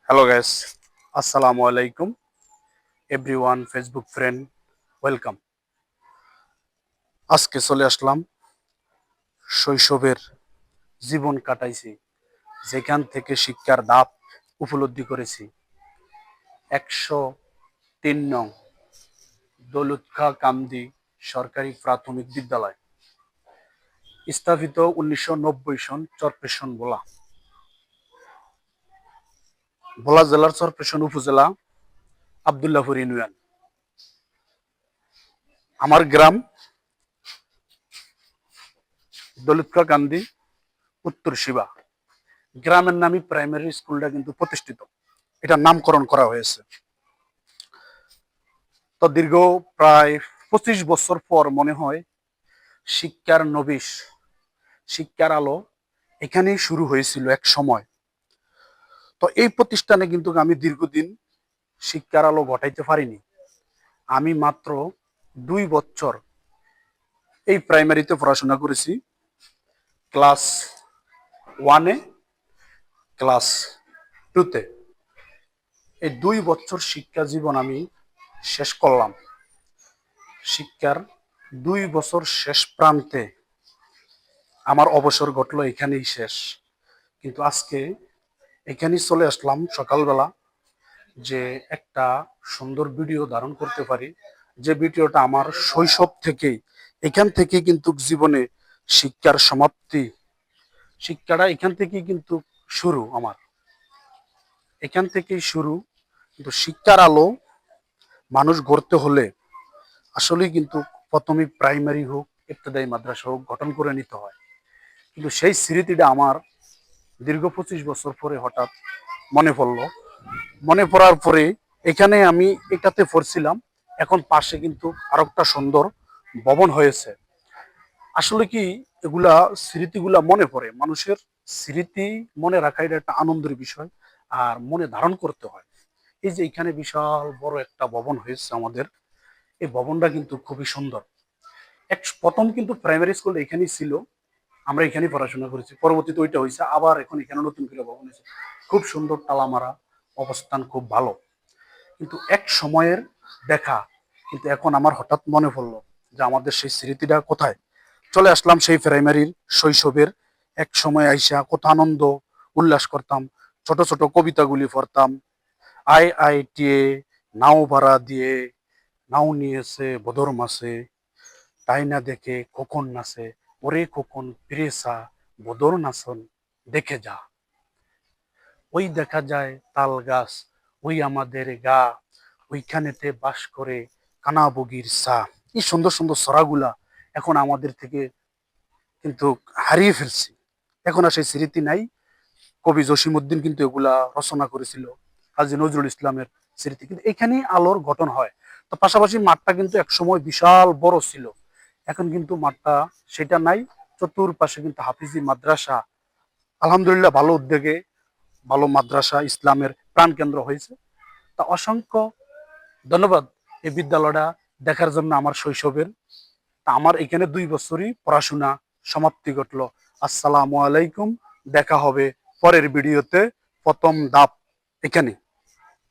Hello guys, আসসালামু আলাইকুম everyone, Facebook friend, welcome. আজকে চলে আসলাম শৈশবের জীবন কাটাইছি, যেখান থেকে শিক্ষার ধাপ উপলব্ধি করেছি। 103 নং দৌলতখাঁ কান্দি সরকারি প্রাথমিক বিদ্যালয়, স্থাপিত 1990 সন, চরপেশন ভোলা জেলার চরপেশন উপজেলা, আবদুল্লাহপুর ইউনিয়ন। আমার গ্রাম দৌলতখাঁ কান্দি, উত্তর শিবা। গ্রামের নামে প্রাইমারি স্কুলটা কিন্তু প্রতিষ্ঠিত, এটার নামকরণ করা হয়েছে। তো দীর্ঘ প্রায় 25 বছর পর মনে হয় শিক্ষার নবিশ, শিক্ষার আলো এখানেই শুরু হয়েছিল এক সময়। তো এই প্রতিষ্ঠানে কিন্তু আমি দীর্ঘদিন শিক্ষার আলো ঘটাইতে পারিনি। আমি মাত্র 2 বছর এই প্রাইমারিতে পড়াশোনা করেছি, ক্লাস 1-এ, ক্লাস 2-তে। এই 2 বছর শিক্ষা জীবন আমি শেষ করলাম। শিক্ষার 2 বছর শেষ প্রান্তে আমার অবসর ঘটলো, এখানেই শেষ। কিন্তু আজকে এখানেই চলে আসলাম সকালবেলা, যে একটা সুন্দর ভিডিও ধারণ করতে পারি, যে ভিডিওটা আমার শৈশব থেকেই, এখান থেকে কিন্তু জীবনে শিক্ষার সমাপ্তি, শিক্ষাটা এখান থেকেই কিন্তু শুরু আমার, এখান থেকেই শুরু। কিন্তু শিক্ষার আলো মানুষ গড়তে হলে আসলেই কিন্তু প্রথমে প্রাইমারি হোক, ইবতেদায়ী মাদ্রাসা হোক, গঠন করে নিতে হয়। কিন্তু সেই স্মৃতিটা আমার দীর্ঘ 25 বছর পরে হঠাৎ মনে পড়লো। মনে পড়ার পরে এখানে আমি এটাতে পড়ছিলাম, এখন পাশে কিন্তু আরো একটা সুন্দর ভবন হয়েছে। আসলে কি, এগুলা স্মৃতিগুলা মনে পড়ে, মানুষের স্মৃতি মনে রাখা এটা একটা আনন্দের বিষয়, আর মনে ধারণ করতে হয়। এই যে এখানে বিশাল বড় একটা ভবন হয়েছে আমাদের, এই ভবনটা কিন্তু খুবই সুন্দর। প্রথম কিন্তু প্রাইমারি স্কুল এখানেই ছিল, আমরা এখানেই পড়াশোনা করেছি। পরবর্তীতে ওইটা হয়েছে, আবার এখন এখানে নতুন করে ভবন হয়েছে, খুব সুন্দর, তালামারা, অবস্থান খুব ভালো। কিন্তু এক সময়ের দেখা, কিন্তু এখন আমার হঠাৎ মনে পড়লো যে আমাদের সেই স্মৃতিটা কোথায়। চলে আসলাম সেই প্রাইমারির শৈশবের এক সময় আইসা, কত আনন্দ উল্লাস করতাম, ছোট ছোট কবিতাগুলি পড়তাম। আই আই টিয়ে নাও ভাড়া দিয়ে, নাও নিয়েছে বদর মাসে, তাই না দেখে কখন নাচে, ওরে কখন ফিরেসা, বদর নাচন দেখে যা, ওই দেখা যায় তাল গাছ, ওই আমাদের গা, ওইখানেতে বাস করে কানা বগির চা। এই সুন্দর সুন্দর ছড়াগুলা এখন আমাদের থেকে কিন্তু হারিয়ে ফেলছি, এখন আর সেই স্মৃতি নাই। কবি জসিমউদ্দিন কিন্তু এগুলা রচনা করেছিল, কাজী নজরুল ইসলামের স্মৃতি। কিন্তু এখানেই আলোর গঠন হয়। তো পাশাপাশি মাঠটা কিন্তু একসময় বিশাল বড় ছিল, এখন কিন্তু মাঠটা সেটা নাই। চতুর্পাশে কিন্তু হাফিজি মাদ্রাসা, আলহামদুলিল্লাহ ভালো উদ্যোগে, ভালো মাদ্রাসা, ইসলামের প্রাণকেন্দ্র হয়েছে। তা অসংখ্য ধন্যবাদ এই বিদ্যালয়টা দেখার জন্য আমার শৈশবের। তা আমার এখানে 2 বছরই পড়াশোনা সমাপ্তি ঘটলো। আসসালামু আলাইকুম, দেখা হবে পরের ভিডিওতে, প্রথম ধাপ এখানে।